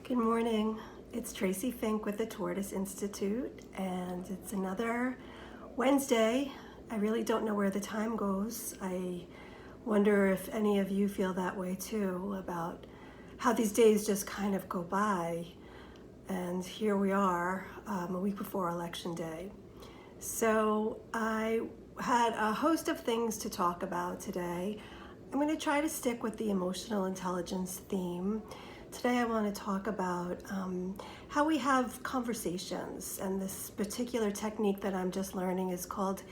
Good morning. It's Tracy Fink with the Tortoise Institute, and it's another Wednesday. I really don't know where the time goes. I wonder if any of you feel that way too, about how these days just kind of go by. And here we are, a week before Election Day. So I had a host of things to talk about today. I'm going to try to stick with the emotional intelligence theme. Today I want to talk about how we have conversations, and this particular technique that I'm just learning is called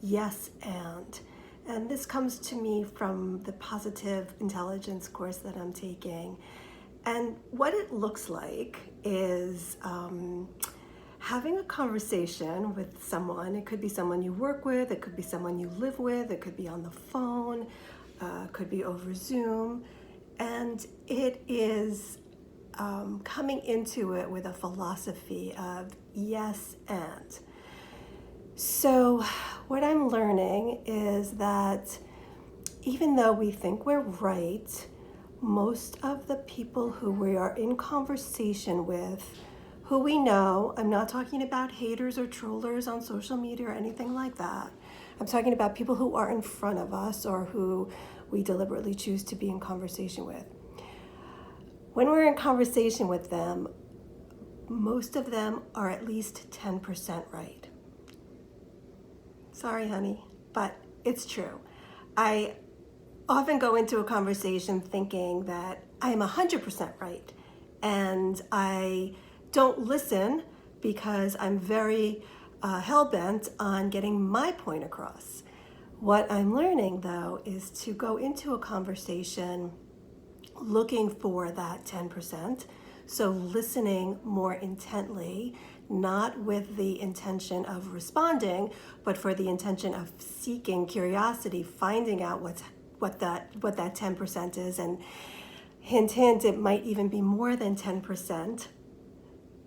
yes and this comes to me from the positive intelligence course that I'm taking. And what it looks like is having a conversation with someone. It could be someone you work with, it could be someone you live with, it could be on the phone, it could be over Zoom. And it is coming into it with a philosophy of yes and. So what I'm learning is that even though we think we're right, most of the people who we are in conversation with, who we know, I'm not talking about haters or trollers on social media or anything like that. I'm talking about people who are in front of us or who we deliberately choose to be in conversation with. When we're in conversation with them, most of them are at least 10% right. Sorry, honey, but it's true. I often go into a conversation thinking that I am 100% right, and I don't listen because I'm very hell-bent on getting my point across. What I'm learning, though, is to go into a conversation looking for that 10%, so listening more intently, not with the intention of responding, but for the intention of seeking curiosity, finding out what that 10% is, and hint, hint, it might even be more than 10%.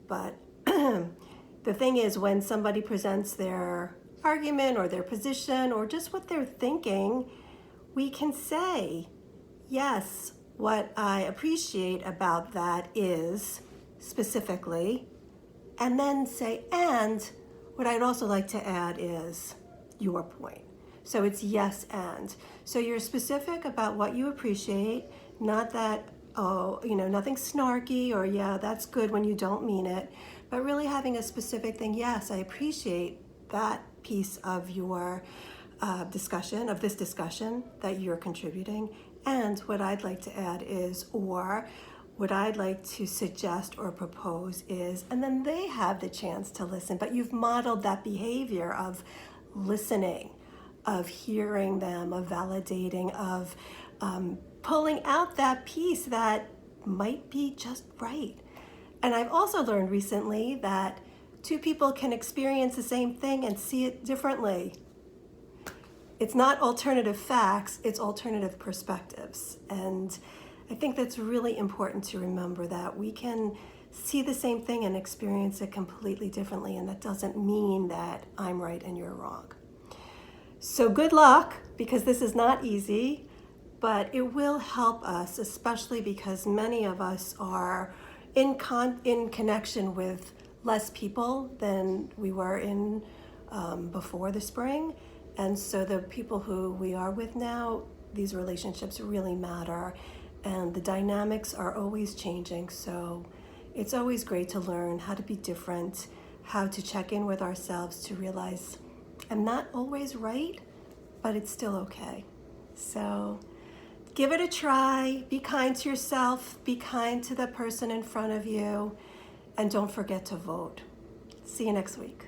But the thing is, when somebody presents their argument or their position or just what they're thinking, we can say, yes, what I appreciate about that is specifically, and then say, and what I'd also like to add is your point. So it's yes and. So you're specific about what you appreciate, not that, nothing snarky or yeah, that's good when you don't mean it, but really having a specific thing. Yes, I appreciate that piece of your discussion that you're contributing. And what I'd like to add is, or what I'd like to suggest or propose is, and then they have the chance to listen, but you've modeled that behavior of listening, of hearing them, of validating, of pulling out that piece that might be just right. And I've also learned recently that two people can experience the same thing and see it differently. It's not alternative facts, it's alternative perspectives. And I think that's really important to remember, that we can see the same thing and experience it completely differently, and that doesn't mean that I'm right and you're wrong. So good luck, because this is not easy, but it will help us, especially because many of us are in connection with less people than we were in before the spring. And so the people who we are with now, these relationships really matter, and the dynamics are always changing. So it's always great to learn how to be different, how to check in with ourselves to realize I'm not always right, but it's still okay. So give it a try, be kind to yourself, be kind to the person in front of you, and don't forget to vote. See you next week.